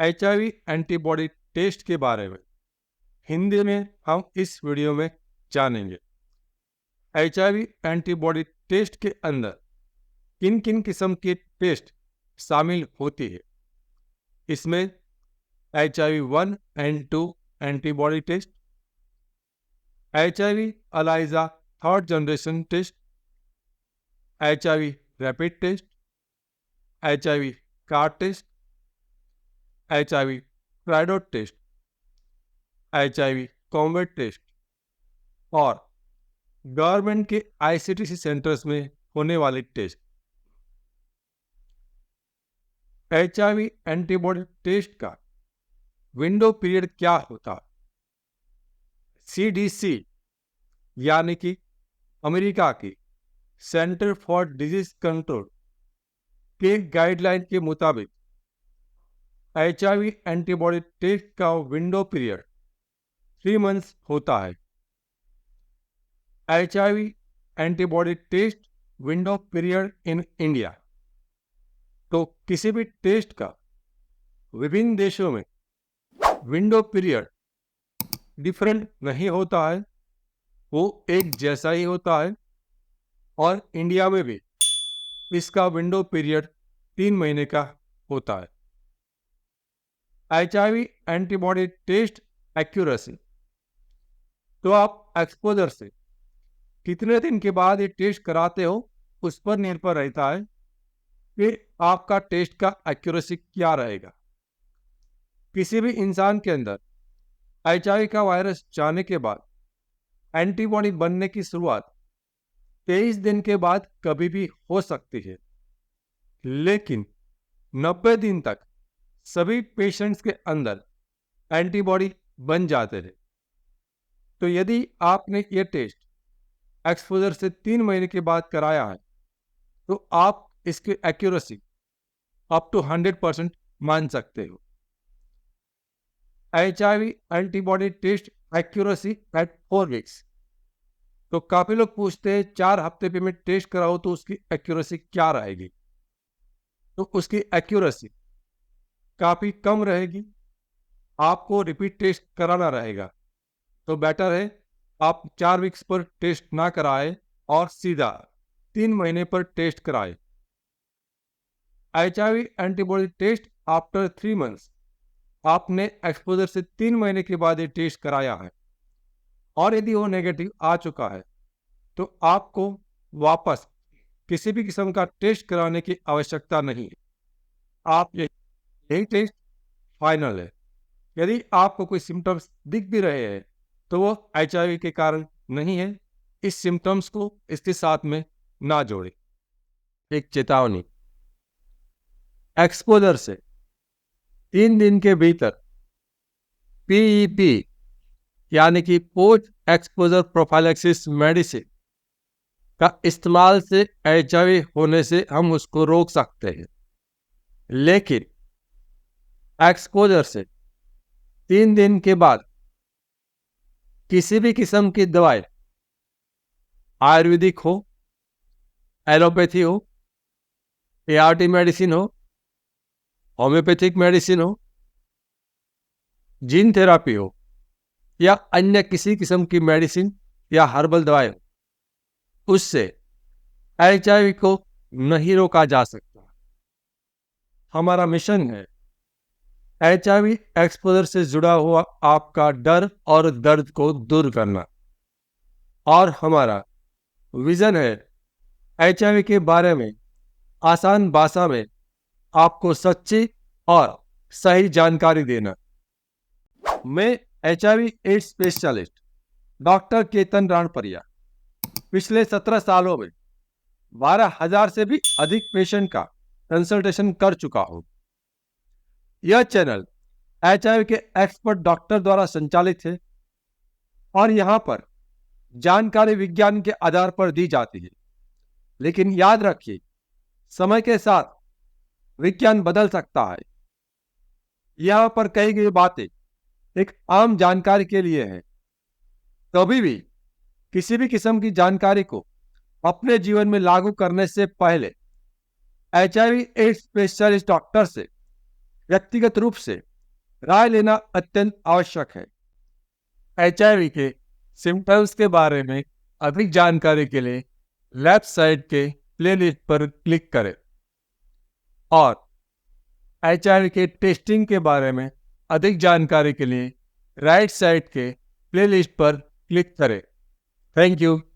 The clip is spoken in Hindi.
HIV एंटीबॉडी टेस्ट के बारे में हिंदी में हम इस वीडियो में जानेंगे। HIV एंटीबॉडी टेस्ट के अंदर किन किन किस्म की टेस्ट शामिल होती है। इसमें HIV-1 and 2 antibody test, HIV ELISA third generation test, HIV rapid test, HIV card test, HIV tridot test, HIV combat test और गवर्नमेंट के ICTC सेंटर्स में होने वाली टेस्ट। HIV एंटीबॉडी टेस्ट का विंडो पीरियड क्या होता है? CDC यानी कि अमेरिका की सेंटर फॉर डिजीज कंट्रोल के गाइडलाइन के मुताबिक HIV एंटीबॉडी टेस्ट का विंडो पीरियड 3 मंथ्स होता है। HIV antibody test window period in India, तो किसी भी टेस्ट का विभिन्न देशों में विंडो पीरियड डिफरेंट नहीं होता है, वो एक जैसा ही होता है। और इंडिया में भी इसका विंडो पीरियड 3 महीने का होता है। HIV एंटीबॉडी टेस्ट एक्यूरेसी, तो आप एक्सपोजर से कितने दिन के बाद ये टेस्ट कराते हो उस पर निर्भर रहता है कि आपका टेस्ट का एक्यूरेसी क्या रहेगा। किसी भी इंसान के अंदर HIV का वायरस जाने के बाद एंटीबॉडी बनने की शुरुआत 23 दिन के बाद कभी भी हो सकती है, लेकिन 90 दिन तक सभी पेशेंट्स के अंदर एंटीबॉडी बन जाते हैं। तो यदि आपने ये टेस्ट एक्सपोजर से 3 महीने के बाद कराया है तो आप इसकी एक्यूरेसी अप टू 100% मान सकते हो। HIV antibody test accuracy at 4 weeks, तो काफी लोग पूछते हैं 4 हफ्ते पे मैं टेस्ट कराऊं तो उसकी एक्यूरेसी क्या रहेगी। तो उसकी एक्यूरेसी काफी कम रहेगी, आपको रिपीट टेस्ट कराना रहेगा। तो बेटर है आप 4 वीक्स पर टेस्ट ना कराएं और सीधा 3 महीने पर टेस्ट कराएं। HIV antibody test after 3 months, आपने एक्सपोजर से 3 महीने के बाद ये टेस्ट कराया है और यदि वो नेगेटिव आ चुका है तो आपको वापस किसी भी किस्म का टेस्ट कराने की आवश्यकता नहीं है। आप यही टेस्ट फाइनल है। यदि आपको कोई सिम्टम्स दिख भी रहे हैं तो वो HIV के कारण नहीं है। इस सिम्टम्स को इसके साथ में ना जोड़ें। एक चेतावनी, एक्सपोजर से 3 दिन के भीतर PEP यानी कि पोस्ट एक्सपोजर प्रोफाइलैक्सिस मेडिसिन का इस्तेमाल से HIV होने से हम उसको रोक सकते हैं, लेकिन एक्सपोजर से 3 दिन के बाद किसी भी किस्म की दवाई, आयुर्वेदिक हो, एलोपैथी हो, ART मेडिसिन हो, होम्योपैथिक मेडिसिन हो, जीन थेरापी हो या अन्य किसी किस्म की मेडिसिन या हर्बल दवाई हो, उससे HIV को नहीं रोका जा सकता। हमारा मिशन है HIV एक्सपोजर से जुड़ा हुआ आपका डर और दर्द को दूर करना, और हमारा विजन है HIV के बारे में आसान भाषा में आपको सच्ची और सही जानकारी देना। मैं HIV AIDS specialist doctor Ketan Ranpariya पिछले 17 सालों में 12,000 से भी अधिक पेशेंट का कंसल्टेशन कर चुका हूं। यह चैनल HIV के एक्सपर्ट डॉक्टर द्वारा संचालित है और यहां पर जानकारी विज्ञान के आधार पर दी जाती है, लेकिन याद रखिए समय के साथ विज्ञान बदल सकता है। यहां पर कही गई बातें एक आम जानकारी के लिए है। कभी भी किसी भी किस्म की जानकारी को अपने जीवन में लागू करने से पहले HIV एड्स स्पेशलिस्ट डॉक्टर से व्यक्तिगत रूप से राय लेना अत्यंत आवश्यक है। HIV के सिम्टम्स के बारे में अधिक जानकारी के लिए लेफ्ट साइड के प्लेलिस्ट पर क्लिक करें और HIV के टेस्टिंग के बारे में अधिक जानकारी के लिए राइट साइड के प्लेलिस्ट पर क्लिक करें। Thank you.